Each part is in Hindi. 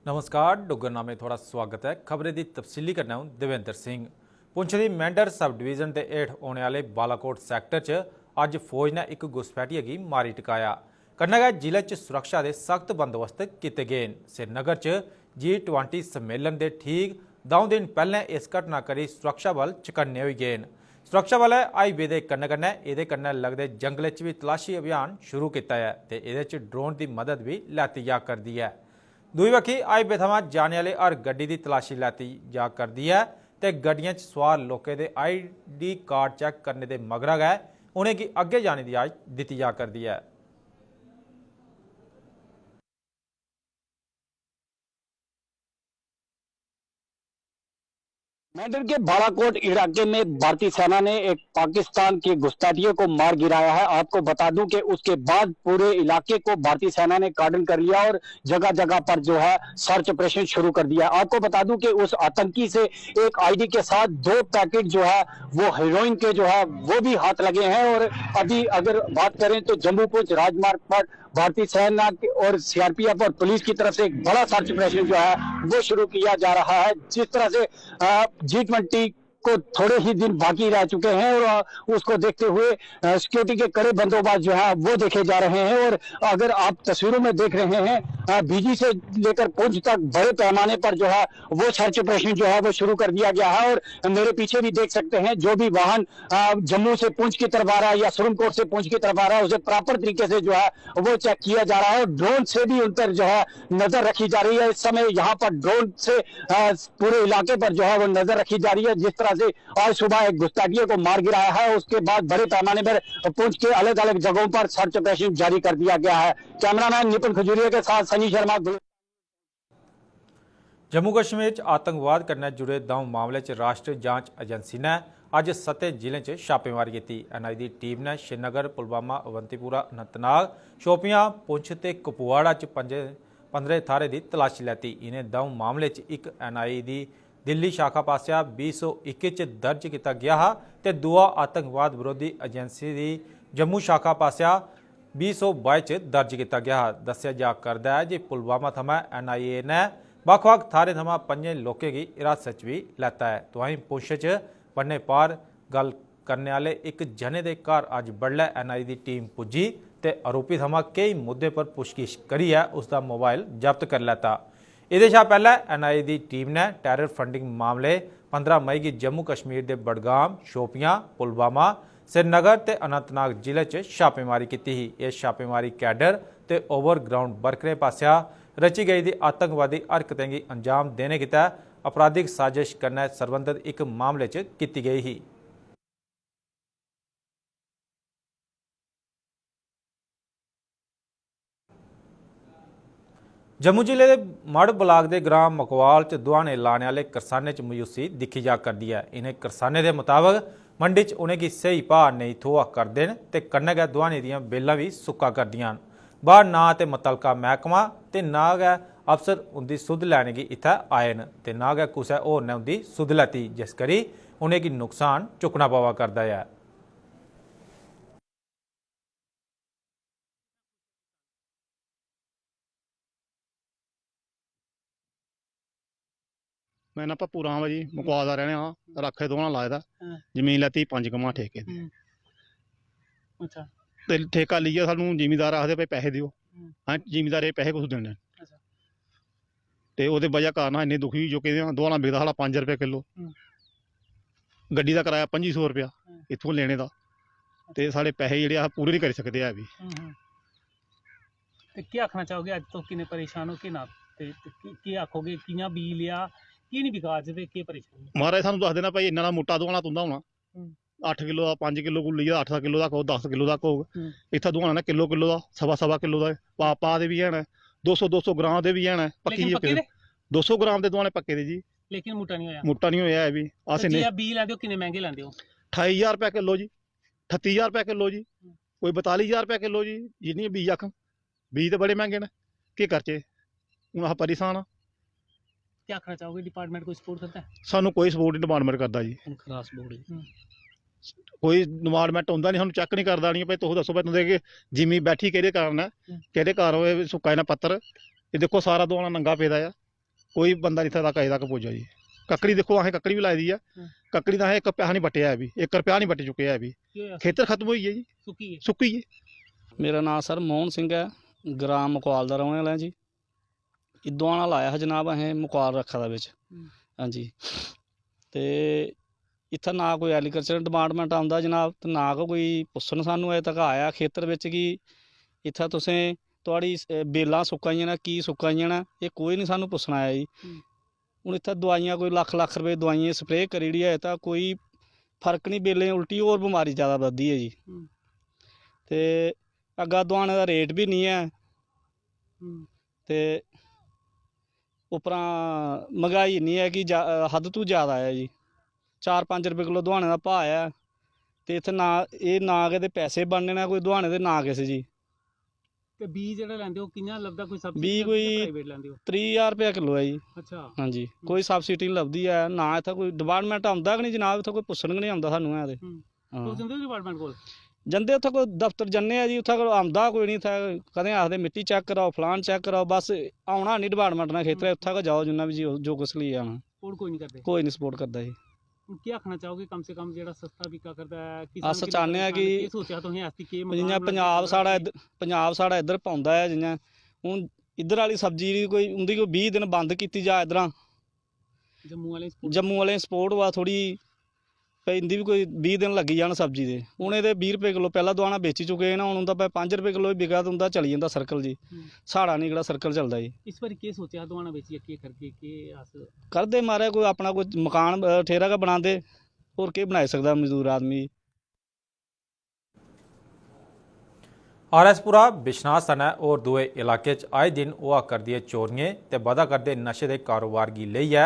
नमस्कार, डुगरनामे थोड़ा स्वागत है। खबरें की तफसीली करना हूं देवेंद्र सिंह। पुंछ की मैंडर सब डिवीजन के हेठ आने वाले बालाकोट सैक्टर च अज फौज ने एक घुसपैठिए की मारी टकाया। कन्नै गै जिले च सुरक्षा के सख्त बंदोबस्त किए गए। श्रीनगर च G20 सम्मेलन के ठीक 2 दिन पहले इस घटना करी सुरक्षा बल चकन्ने हो गए। सुरक्षा बल हाईवे के कन्नै ये कन्नै लगते जंगल च भी तलाशी अभियान शुरू किया है ते इहदे च ड्रोन की मदद भी लैती जा करती है। दूई बक्खी हाईवे थमां जाने वाले हर गड्डी की तलाशी लैती जा करती है ते गड्डियां च सवार लोकें दे ID कार्ड चैक करने के मगरा गै उनेंगी अग्गे जाने की इजाजत दी जा करती है। मेंढर के बालाकोट इलाके में भारतीय सेना ने एक पाकिस्तान के घुसपैठियों को मार गिराया है। आपको बता दूं कि उसके बाद पूरे इलाके को भारतीय सेना ने कार्डन कर लिया और जगह जगह पर जो है सर्च ऑपरेशन शुरू कर दिया। आपको बता दूं कि उस आतंकी से एक ID के साथ 2 पैकेट जो है वो हेरोइन के जो है वो भी हाथ लगे हैं। और अभी अगर बात करें तो जम्मू पुंछ राजमार्ग पर भारतीय सेना और CRPF और पुलिस की तरफ से एक बड़ा सर्च ऑपरेशन जो है वो शुरू किया जा रहा है। जिस तरह से G20 को थोड़े ही दिन बाकी रह चुके हैं और उसको देखते हुए सिक्योरिटी के कड़े बंदोबस्त जो है वो देखे जा रहे हैं। और अगर आप तस्वीरों में देख रहे हैं BG से लेकर पुंछ तक बड़े पैमाने पर जो है वो सर्च ऑपरेशन जो है वो शुरू कर दिया गया है। और मेरे पीछे भी देख सकते हैं जो भी वाहन जम्मू से पुंछ की तरफ आ रहा है या सुरनकोट से पुंछ की तरफ आ रहा है उसे प्रॉपर तरीके से जो है वो चेक किया जा रहा है। और ड्रोन से भी उन पर जो है नजर रखी जा रही है। इस समय यहाँ पर ड्रोन से पूरे इलाके पर जो है वो नजर रखी जा रही है। जिस तरह से आज सुबह एक घुसपैठिए को मार गिराया है उसके बाद बड़े पैमाने पर पुंछ के अलग अलग जगहों पर सर्च ऑपरेशन जारी कर दिया गया है। कैमरामैन निपुण खजूरिया के साथ सनी शर्मा। जम्मू कश्मीर च आतंकवाद कन्नै जुड़े 2 मामले च राष्ट्रीय जांच एजेंसी ने अज 7 जिलें च छापेमारी की। NI की टीम ने श्रीनगर, पुलवामा, अवंतीपुरा, अनंतनाग, शोपियां, पुंछ ते कुपवाड़ा च 15 थाहरें की तलाशी लैती। इन्हें 2 मामले च एक NI की दिल्ली शाखा पासिया 2021 च दर्ज किया गया हा ते दूआ आतंकवाद विरोधी एजेंसी की जम्मू शाखा पासिया 2022 च दर्ज किया गया हा। दस्सिया जा करदा है कि पुलवामा थमां NIA ने बक्ख-बक्ख थाहरें थमां 5 लोकें की हिरासत भी लैता है। तो वहीं पुंछ च बन्ने पार गल करने वाले एक जने के घर अज बडलै NI की टीम पुजी ते आरोपी थमां कई मुद्दे पर पुछगिछ करियै उसका मोबाइल जब्त कर लैता। इहदे शा पैहले NI की टीम ने टैरर फंडिंग मामले 15 मई की जम्मू कश्मीर के बडगाम, शोपियां, पुलवामा, श्रीनगर ते अनंतनाग जिले च छापेमारी की थी। इस छापेमारी कैडर ते ओवरग्राउंड वर्करें पासिया रची गई दी आतंकवादी हरकतें की अंजाम देने गितै अपराधिक साजिश कन्नै सरबंधत एक मामले च की गई ही। जम्मू जिले के मढ़ ब्लाक के ग्राम मकवाल च दुहाने लाने वाले करसाने च मायूसी दिखी जा करती है। इन्हें करसाने के मुताबिक मंडी च उन्हेंगी सही भाव नहीं थोआ करते हैं ते कन्नै गै दुहाने दियां बेलां भी सुक्का करदियां न। बाहर ना ते मुतलका महकमा ते ना गै अफसर उनकी सुध लैने गी इत्थै आए न ते ना गै कुसै होर ने उनकी सुध लैती, जिस करी उनेंगी नुकसान चुकना पवा करदा है। मैं ना पप्पू राम जी मकवाल दा रहने हाँ राखे दोना लाए दा जमीन लैती 5 कमा ठेके दी। अच्छा ते ठेका लिया सानू जिमीदार आखदे भाई पैसे दिओ। हाँ जिमीदार ये पैसे कुछ देने ते ओहदे वजह कारण इन्ने दुखी हो चुके हैं। दोना बिकदा साढ़ा 5 रुपये किलो, गड्डी का किराया 2500 रुपया इत्थों लेने का ते साढ़े पैसे जेह्ड़े अस पूरे नहीं करी सकते है भी। ते क्या आखना चाहोगे अज तो किन्ने परेशान हो कि ना ते की आखोगे कियां बी लिया की नहीं बिका अज ते के परेशानी? महाराज सानू दस देना भाई इन्ना दा मोटा दोना तुंदा होना 8 किलो का 5 किलो को लिया 8 किलो तक हो 10 किलो तक होग। इत्थै दुहाना ना किलो किलो का सवा किलो का पा दे भी है 200 ग्राम दे भी है पक्की 200 ग्राम के दुहाने पक्के दे जी। लेकिन मुट्टा नहीं होया। मुट्टा नहीं होया है भी अस जे बी लैंदे हो किन्ने महंगे लैंदे हो? 28,000 रुपया किलो जी, 38,000 रुपया किलो जी, कोई 42,000 रुपया किलो जी। जिन्नी बीज आख बीज तो बड़े महंगे ने के करचे हूँ अस परेशान हाँ। क्या आखना चाहोगे डिपार्टमेंट कोई सपोर्ट करता है? सानू कोई सपोर्ट नहीं डिपार्टमेंट करता जी। खरास बोर्ड कोई डिपार्टमेंट होंदा नहीं, सानू चैक नहीं करदा नहीं भाई तुस दसो भाई तुंदे जिमी बैठी केह्दे कारण है केह्दे कारण होए सुक्का इना पत्तर ये देखो सारा दुहाना नंगा पेदा है कोई बंदा नहीं था अजे तक पुज्जा जी। ककड़ी देखो असें ककड़ी भी लाई दी है, ककड़ी का असें 1 पैसा नहीं बट्टिया है भी, 1 रुपया नहीं बट्टी चुके है भी। खेतर खत्म हो गई है जी, सुक्की है। मेरा नाम सर मोहन सिंह है, ग्राम मकवाल दा रौहने वाला जी। इदोआना लाया है जनाब असें मकवाल रखा दा बिच। हाँ जी, ते इत्थै ना कोई एग्रीकल्चर डिपार्टमेंट आंदा जनाब, ते ना कोई पुच्छन सानूं अजे तक आया खेतर बिच कि इत्थै तुसें तुहाड़ी बेलां सुक्का दियां न, की सुक्का दियां न, एह् कोई नहीं सानूं पुच्छन आया जी। हूँ इत्थै दवाइयां कोई लक्ख रुपये दवाइयां स्प्रे करी ओड़ी है, तां कोई फर्क नहीं, बेलें उल्टी होर बमारी ज़्यादा बधदी है जी। ते अग्गा दवाने दा रेट भी नहीं है, ते उप्परा महंगाई इन्नी है कि हद तू ज़्यादा है जी। 4-5 रुपये किलो दवाने का भाव है, ते इत्थै ना एह् ना किते पैसे बनने न कोई दवाने दे, ना किसे जी। ते बीऽ जेह्ड़ा लैंदे हो कि'यां लभदा, कोई सब्सिडी बीऽ कोई प्राइवेट लैंदे हो? 30,000 रुपया किलो है जी। अच्छा, हाँ जी, कोई सब्सिडी नहीं लभदी है, ना इत्थै कोई डिपार्टमेंट आंदा गै नहीं जनाब, इत्थै कोई पुच्छन गै नहीं आंदा सानूं है ते। तुस जंदे हो डिपार्टमेंट कोल? जंदे उत्थै कोई दफ्तर जन्ने जी, उत्थै कोई आंदा कोई नहीं, इत्थै कदें आखदे मिट्टी चैक कराओ, फलान चैक कराओ, बस औना नहीं डिपार्टमेंट ने खेतरें, उत्थै गै जाओ जिन्ना भी जो कुछ लेइयै आना, सपोर्ट कोई नहीं करदे? कोई नहीं सपोर्ट करदा जी। हून केह् आखना चाहोगे कम से कम जेह्ड़ा सस्ता बिका करदा है? अस चाह्न्ने आं कि केह् सोचेआ तुसें ऐसी केह् जियां पंजाब साढ़ा इद्धर पौंदा है, जियां हून इद्धर आह्ली सब्जी दी कोई उं'दी कोई 20 दिन बंद कीती जा, इद्धरा जम्मू आह्लें सपोर्ट होआ थोड़ी, भाई इंदी भी कोई 20 दिन लग्गी जान सब्जी दे। हून एह्दे 20 रुपये किलो पैह्ला दवाना बेची चुके न, हून उंदा 5 रुपये किलो भी बिका, तो उंदा चली जंदा सर्कल जी। साढ़ा नहीं जेह्ड़ा सर्कल चलदा जी। इस बारी केह् सोचेआ दवाना बेचियै केह् करगे, केह् अस करदे मारे कोई अपना कोई मकान ठेरा गै बनांदे, होर केह् बनाई सकदा मजदूर आदमी। आरएसपुरा बिश्नाह सनै होर दुए इलाके च आए दिन होआ करदियें चोरियें ते बधा करदे नशे दे कारोबार गी लेइयै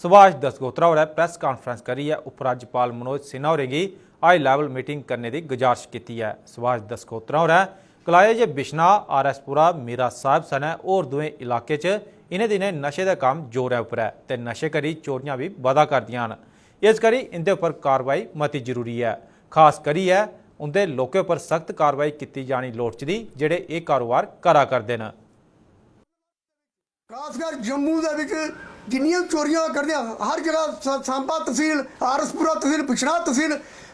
सुभाष दसगोत्रा होरें प्रेस कांफ्रेंस करियै उपराज्यपाल मनोज सिन्हा होरें गी हाई लैवल मीटिंग करने की गुजारिश की है। सुभाष दसगोत्रा होरें गलाया जे बिश्नाह, आरएसपुरा, मीरा साहिब सनै होर दुए इलाके च इनें दिनें नशे का कम्म जोरै उप्पर है ते नशे करी चोरियां भी बधा करदियां न। इस करी इंदे उपर कार्रवाई मती जरूरी है, खास करियै उंदे लोकें उपर सख्त कार्रवाई की जानी लोड़चदी जेह्ड़े एह् कारोबार करा करदे न। खासकर जम्मू दे विच जिन्नियां चोरियां करदे हर जगह सांबा तहसील, आरएसपुरा तहसील, बिश्नाह तहसील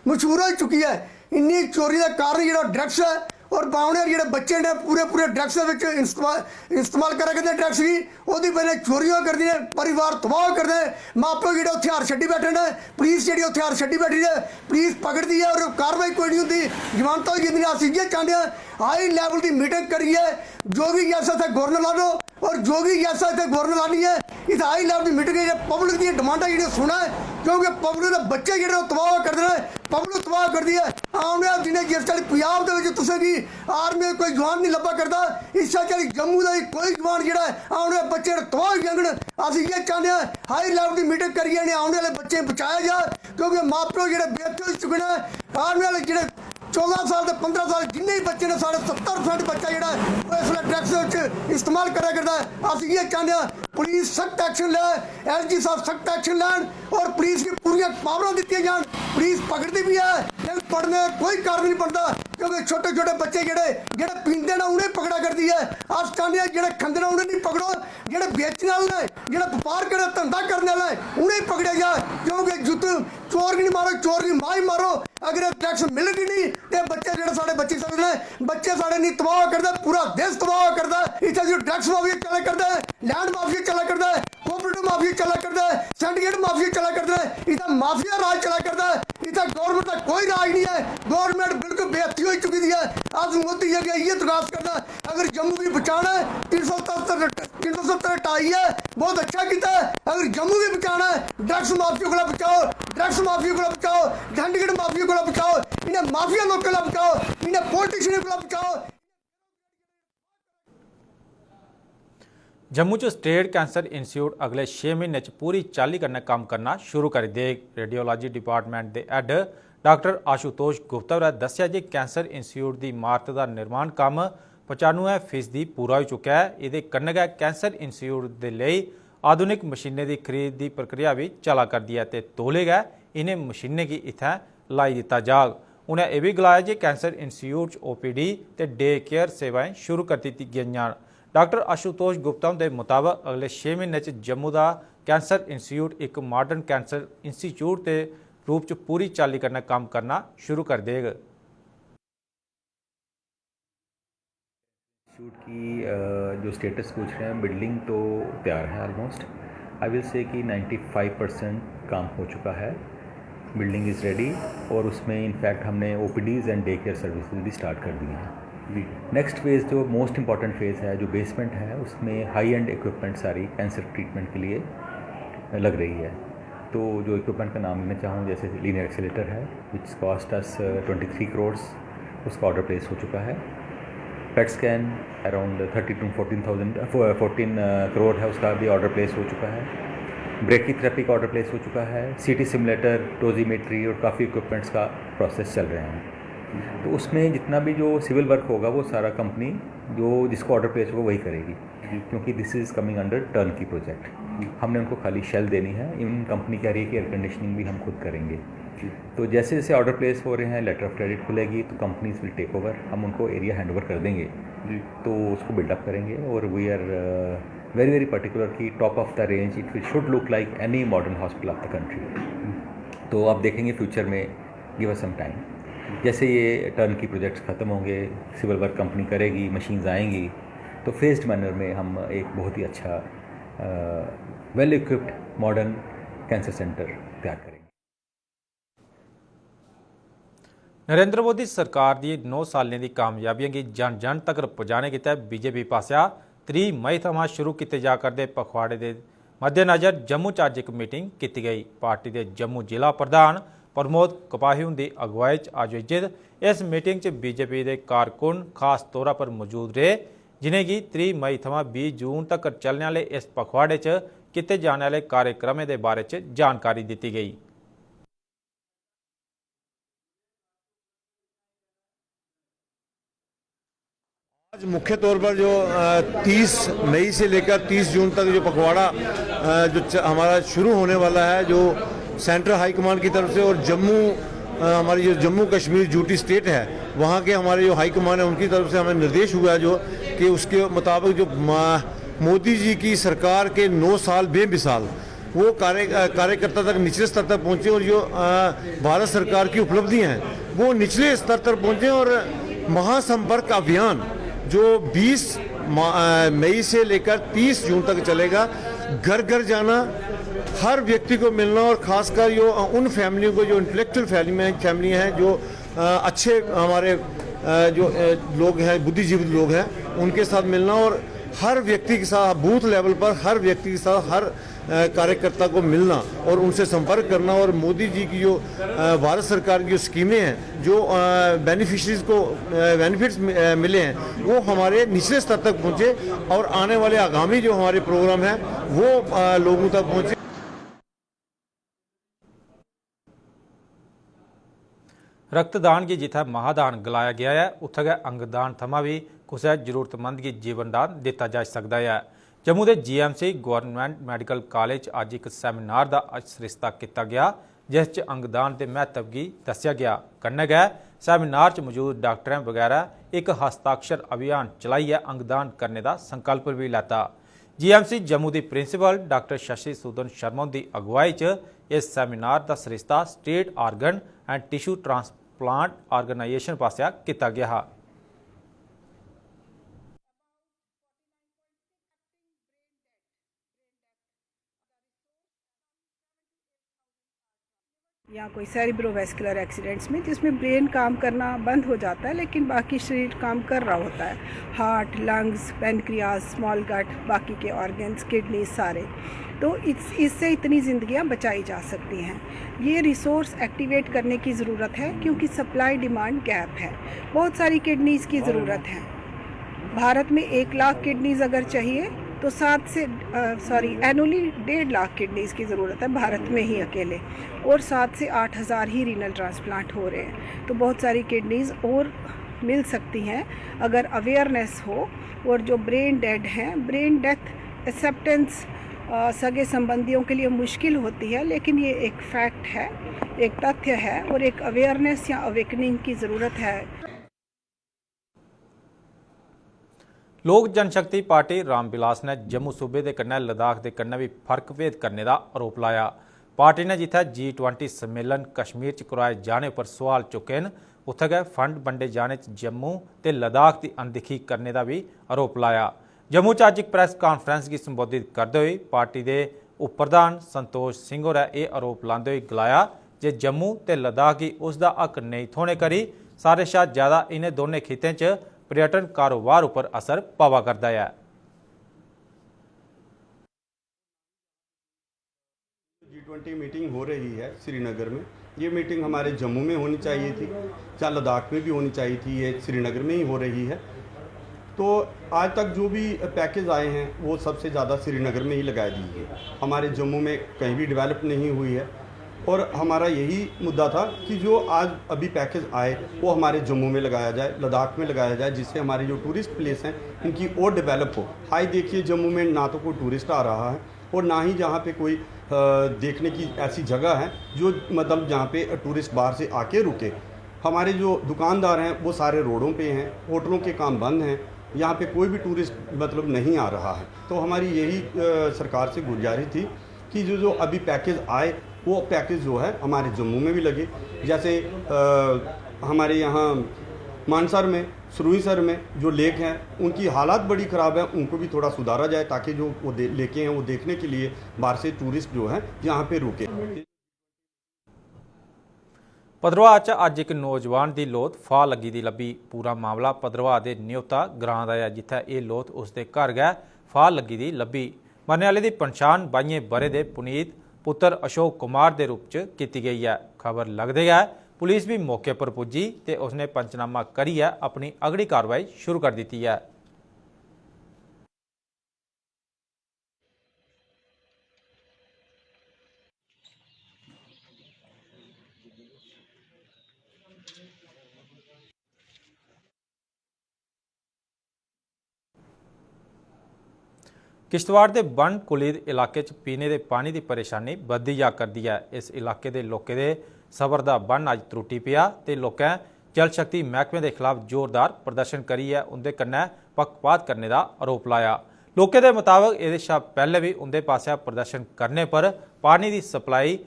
मशहूर हो चुकी है। इन्नी चोरी का कारण जो ड्रग्स है और बावने जो बच्चे ने पूरे ड्रग्स इस्तेमाल करा करते ड्रग्स की, वजह से चोरियां करते हैं, परिवार तबाह करते हैं, माँ प्यो जो हथियार छड्डी बैठे ने, पुलिस जी हथियार छड्डी बैठी है, पुलिस पकड़ती है और कार्रवाई कोई नहीं होती, जमानत हो जाती। अस इयै चाहते हैं हाई लैवल की मीटिंग करिए, जो भी ऐसा इतने गवर्नर ला लो और जो भी ऐसा इतने गवर्नर लानी है, इस हाई लैवल की मीटिंग पब्लिक दी डिमांडा जी सुना है, क्योंकि पब्लिक के बच्चे जो तबाह करते हैं, पब्लिक तबाह करती है। आने वाले दिनें जिस चाली पंजाब के तुसें की आर्मी कोई जवान नहीं लब्भा करता, इस चाली जम्मू का कोई जवान जो आने वाले बच्चे तबाह हो जान। अस ये चाहते हैं हाई लैवल की मीटिंग करिए आने वाले बच्चे बचाया जाए, क्योंकि माँ प्यो जो बेहतर हो चुके हैं। आने वाले जो 14 साल से 15 साल जिन्ने भी बच्चे ने साढ़े 70% बच्चा जो इसलिए ड्रग्स इस्तेमाल करा करता है। अस ये चाहते हैं पुलिस सख्त एक्शन ले, LG साहब सख्त एक्शन लैन और पुलिस की पूरी पावर दी जान। पुलिस पकड़ती भी है लेकिन पढ़ने कोई कारण नहीं बनता, क्योंकि छोटे छोटे बच्चे जो पींदे ना उन्हें पकड़ा करती है। अस चाहते हैं जो खंदे उन्हें नहीं पकड़ो, जो बेचने वाले जो व्यापार करे धंधा करने वाले उन्हें पकड़ा जाए, क्योंकि जुत चोर की नहीं मारो, चोर की माँ ही मारो। अगर टैक्स मिलेगी नहीं तो बच्चे जो साढ़े बच्चे साढ़े नहीं तबाह करते, पूरा देश तबाह करता है। इतना जो ड्रग्स माफिया चला करता है, लैंड माफिया चला करता है, कोऑपरेटिव माफिया चला करता है, सिंडिकेट माफिया चला करता है, इतना माफिया राज चला करता है। इतना गवर्नमेंट का कोई राज नहीं है, गवर्नमेंट बिल्कुल बेहती हो चुकी है। आज मोदी जी ये दरखास्त करना है, अगर जम्मू भी बचाना है 370 हटाई है, बहुत अच्छा किया है। अगर जम्मू भी बचाना है, ड्रग्स माफिया को बचाओ, ड्रग्स माफिया को बचाओ, सिंडिकेट माफिया को बचाओ, इन्हें माफिया लोगों को बचाओ, इन्हें पॉलिटिशियन को बचाओ। जम्मू च स्टेट कैंसर इंस्टीट्यूट अगले 6 महीने पूरी चाली कन्नै कम्म करना शुरू करी देग। रेडियोलॉजी डिपार्टमेंट के हैड डॉक्टर आशुतोष गुप्ता होरें दस्सिया जे कैंसर इंस्टीट्यूट की इमारत का निर्माण कम्म 95% पूरा हो चुका है। इहदे कन्नै गै कैंसर इंस्टीट्यूट के लिए आधुनिक मशीनें की खरीद की प्रक्रिया भी चला करदी है ते तौले गै इन्हें मशीनें की इत्थै लाई दिता जाग। उन्हें यह भी गलाया कि कैंसर इंस्टीट्यूट OPD ते डे केयर सेवाएं शुरू कर दी गई। डॉक्टर आशुतोष गुप्ता के मुताबिक अगले 6 महीने जम्मू का कैंसर इंस्टीट्यूट एक मॉडर्न कैंसर इंस्टीट्यूट के रूप च पूरी चाली कन्नै काम करना शुरू कर देगा। इंस्टीट्यूट की जो स्टेटस पूछ रहे हैं, बिल्डिंग तो तैयार है ऑलमोस्ट। आई विल से कि 95% काम हो चुका है, बिल्डिंग इज़ रेडी और उसमें इनफैक्ट हमने OPDs and day care services भी स्टार्ट कर दी हैं। नेक्स्ट फेज़ जो मोस्ट इम्पॉर्टेंट फेज़ है, जो बेसमेंट है, उसमें हाई एंड इक्विपमेंट सारी कैंसर ट्रीटमेंट के लिए लग रही है। तो जो इक्विपमेंट का नाम लेना चाहूँ, जैसे लीनियर एक्सीलेटर है विच कॉस्ट अस 23 करोड़, उसका ऑर्डर प्लेस हो चुका है। PET scan around 13 to 14 crore है, उसका भी ऑर्डर प्लेस हो चुका है। ब्रेकीथेरेपी का ऑर्डर प्लेस हो चुका है। CT सिमुलेटर, डोजीमेट्री और काफ़ी इक्विपमेंट्स का प्रोसेस चल रहे हैं। तो उसमें जितना भी जो सिविल वर्क होगा वो सारा कंपनी जो जिसको ऑर्डर प्लेस होगा वही करेगी, क्योंकि this is coming under turn की प्रोजेक्ट। हमने उनको खाली शेल देनी है। इवन कंपनी कह रही है कि एयर कंडीशनिंग भी हम खुद करेंगे। तो जैसे जैसे ऑर्डर प्लेस हो रहे हैं, लेटर ऑफ क्रेडिट खुलेगी तो कंपनीज विल टेक ओवर, हम उनको एरिया हैंड ओवर कर देंगे तो उसको बिल्डअप करेंगे। और we are very very particular कि top of the range it will should look like any modern hospital of the country. तो आप देखेंगे फ्यूचर में, गिव अस सम टाइम, जैसे ये टर्न की प्रोजेक्ट्स ख़त्म होंगे, सिविल वर्क कंपनी करेगी, मशीन्स आएंगी, तो फेस्ड मैनर में हम एक बहुत ही अच्छा well equipped modern cancer centre तैयार करेंगे। नरेंद्र मोदी सरकार की 9 सालें की कामयाबियों की जन जन तक पहुँचाने के तहत बीजेपी पासिया 3 मई थमां शुरू किए जा करदे पखवाड़े के मद्देनज़र जम्मू च अज एक मीटिंग की गई। पार्टी के जम्मू जिला प्रधान प्रमोद कपाही की अगुवाई आयोजित इस मीटिंग च बीजेपी के कारकुन खास तौर पर मौजूद रहे, जिन्हें 3 मई थमां 20 जून तक चलने वाले इस पखवाड़े च किए जाने वाले कार्यक्रमों के बारे च जानकारी दी गई। आज मुख्य तौर पर जो 30 मई से लेकर 30 जून तक जो पखवाड़ा जो हमारा शुरू होने वाला है, जो सेंट्रल हाई कमांड की तरफ से और जम्मू हमारी जो जम्मू कश्मीर यूटी स्टेट है वहाँ के हमारे जो हाई कमांड है उनकी तरफ से हमें निर्देश हुआ है जो कि उसके मुताबिक जो मोदी जी की सरकार के 9 साल बेमिसाल वो कार्यकर्ता तक निचले स्तर तक पहुँचे और जो भारत सरकार की उपलब्धियाँ हैं वो निचले स्तर तक पहुँचे। और महासंपर्क अभियान जो 20 मई से लेकर 30 जून तक चलेगा, घर घर जाना, हर व्यक्ति को मिलना और ख़ासकर जो उन फैमिलियों को जो इंटेलेक्चुअल फैमिली हैं जो अच्छे हमारे जो लोग हैं, बुद्धिजीवी लोग हैं, उनके साथ मिलना और हर व्यक्ति के साथ बूथ लेवल पर हर व्यक्ति के साथ हर कार्यकर्ता को मिलना और उनसे संपर्क करना। और मोदी जी की जो भारत सरकार की जो स्कीमें हैं, जो बेनिफिशरीज को बेनिफिट्स मिले हैं, वो हमारे निचले स्तर तक पहुँचे और आने वाले आगामी जो हमारे प्रोग्राम हैं वो लोगों तक पहुँचे। रक्तदान की जिथे महादान गलाया गया है, उत्थे गै अंगदान थमां भी कुछ जरूरतमंद की जीवन दान दिता जा सकता है। जम्मू के GMC गवर्नमेंट मैडिकल कॉलेज अज एक सैमीनार का सरिस्ता किया गया, जिस अंगदान के महत्व की दस्या गया। कन्नै गै सैमीनार च मौजूद डॉक्टरें वगैरह एक हस्ताक्षर अभियान चलाइए अंगदान करने का संकल्प भी लैता। GMC जम्मू की प्रिंसीपल डॉक्टर शशि सूदन शर्मा की अगुवाई च इस सैमीनार का सरिस्ता state organ and tissue transplant organisation पासिया किया गया। या कोई सेरिब्रोवैस्कुलर एक्सीडेंट्स में जिसमें ब्रेन काम करना बंद हो जाता है लेकिन बाकी शरीर काम कर रहा होता है, हार्ट, लंग्स, पेनक्रियाज, स्मॉल गट, बाकी के ऑर्गन्स, किडनी सारे, तो इससे इतनी ज़िंदगियां बचाई जा सकती हैं। ये रिसोर्स एक्टिवेट करने की ज़रूरत है क्योंकि सप्लाई डिमांड गैप है, बहुत सारी किडनीज़ की ज़रूरत है। भारत में 1 लाख किडनीज़ अगर चाहिए तो एनुअली 1.5 लाख किडनीज़ की ज़रूरत है भारत में ही अकेले, और 7 से 8 हज़ार ही रीनल ट्रांसप्लांट हो रहे हैं। तो बहुत सारी किडनीज़ और मिल सकती हैं अगर अवेयरनेस हो। और जो ब्रेन डेड हैं, ब्रेन डेथ एक्सेप्टेंस सगे संबंधियों के लिए मुश्किल होती है, लेकिन ये एक फैक्ट है, एक तथ्य है और एक अवेयरनेस या अवेकनिंग की ज़रूरत है। लोक जनशक्ति पार्टी राम बिलास ने जम्मू सूबे के कन्नै लद्दाख के कन्नै भी फर्क भेद करने का आरोप लाया। पार्टी ने जिथे G20 सम्मेलन कश्मीर च करवाए जाने पर सवाल चुके हैं, उत्थे गै फंड वंडे जाने च जम्मू ते लद्दाख की अनदिखी करने का भी आरोप लाया। जम्मू च अज एक प्रैस कानफ्रेंस की संबोधित करते हुए पार्टी के उप प्रधान संतोष सिंह होरें यह आरोप लाते हुए गलाया जे जम्मू ते लद्दाख की उसका हक नहीं थोने करी सारे शा ज़्यादा इन्हें दोनों खित्तें च पर्यटन कारोबार पर असर पवा करता है। G20 मीटिंग हो रही है श्रीनगर में, ये मीटिंग हमारे जम्मू में होनी चाहिए थी, या लद्दाख में भी होनी चाहिए थी, ये श्रीनगर में ही हो रही है। तो आज तक जो भी पैकेज आए हैं वो सबसे ज़्यादा श्रीनगर में ही लगाए दिए हैं, हमारे जम्मू में कहीं भी डेवलप नहीं हुई है। और हमारा यही मुद्दा था कि जो आज अभी पैकेज आए वो हमारे जम्मू में लगाया जाए, लद्दाख में लगाया जाए, जिससे हमारे जो टूरिस्ट प्लेस हैं इनकी और डेवलप हो। हाई देखिए जम्मू में ना तो कोई टूरिस्ट आ रहा है और ना ही जहाँ पे कोई देखने की ऐसी जगह है जो मतलब जहाँ पे टूरिस्ट बाहर से आके रुके। हमारे जो दुकानदार हैं वो सारे रोडों पे हैं, होटलों के काम बंद हैं, यहाँ पे कोई भी टूरिस्ट मतलब नहीं आ रहा है। तो हमारी यही सरकार से गुजारिश थी कि जो अभी पैकेज आए वो पैकेज जो है हमारे जम्मू में भी लगे। जैसे हमारे यहाँ मानसर में, सुरुईसर में जो लेक हैं उनकी हालात बड़ी ख़राब है, उनको भी थोड़ा सुधारा जाए ताकि जो वो लेके हैं वो देखने के लिए बाहर से टूरिस्ट जो हैं यहाँ पे रुके। भद्रवाह च अज एक नौजवान की लोथ फाह लगी दी लभी। पूरा मामला भद्रवाह के न्योता ग्रां का है, जिथे ये लोथ उसके घर गए फाह लगी दी लभी। मरने वाले की पछाण 22 बरे के पुनीत पुत्र अशोक कुमार के रूप च की गई है। खबर लगते गए पुलिस भी मौके पर पुजी तो उसने पंचनामा करिए अपनी अगली कार्रवाई शुरू कर दी है। किश्तवाड़ के बन कुलीद इलाके पीने के पानी की परेशानी बढ़ती जा करती है। इस इलाके के लोगों के सबर का बन अज त्रुटी पिया तो लोगों जल शक्ति महकमे के खिलाफ जोरदार प्रदर्शन करिए उनके कन्नै पक्षपात करने का आरोप लाया। लोगों के मुताबिक ये पहले भी उनके पास प्रदर्शन करने पर पानी की सप्लाई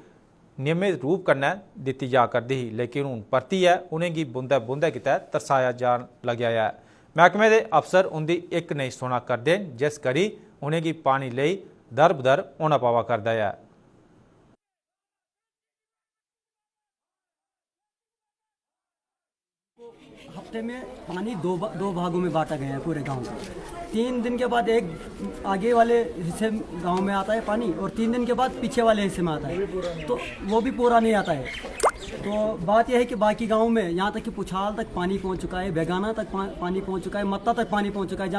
नियमित रूप कन्नै दी जा करती ही, लेकिन हूँ परतियै उन्हें बूंदे बूंदे कितै तरसाया जान लग्या है। महकमे के अफसर उनकी एक नहीं सुना करते, जिस करी उन्हें पानी लिए दर बदर होना पवा करता है। हफ्ते में पानी दो भागों में बांटा गया है पूरे गांव को। 3 दिन के बाद एक आगे वाले हिस्से गांव में आता है पानी और 3 दिन के बाद पीछे वाले हिस्से में आता है, तो वो भी पूरा नहीं आता है। तो बात यह है कि बाकी गांव में यहाँ तक कि पुछाल तक पानी पहुँच चुका है, बेगाना तक पानी पहुँच चुका है, मत्ता तक पानी पहुँच चुका है,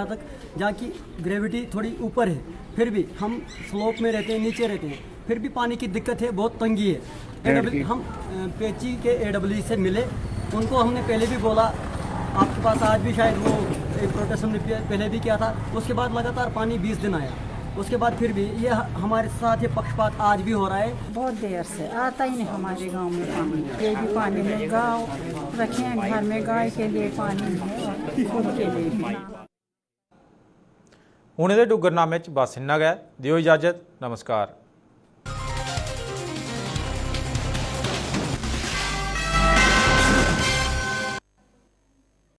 जहाँ की ग्रेविटी थोड़ी ऊपर है। फिर भी हम स्लोप में रहते हैं, नीचे रहते हैं, फिर भी पानी की दिक्कत है, बहुत तंगी है। हम पेची के AWE से मिले, उनको हमने पहले भी बोला, आपके पास आज भी शायद वो एक प्रोटेस्ट हमने पहले भी किया था। उसके बाद लगातार पानी 20 दिन आया, उसके बाद फिर भी ये हमारे साथ ये पक्षपात आज भी हो रहा है। बहुत देर से आता ही नहीं हमारे गांव में पानी, ये भी पानी में गाँव रखे हैं, घर में गाय के लिए पानी है, खुद के लिए भी। हुणे दे डुगरनामे च बस इन्ना गै, दिओ इजाजत, नमस्कार।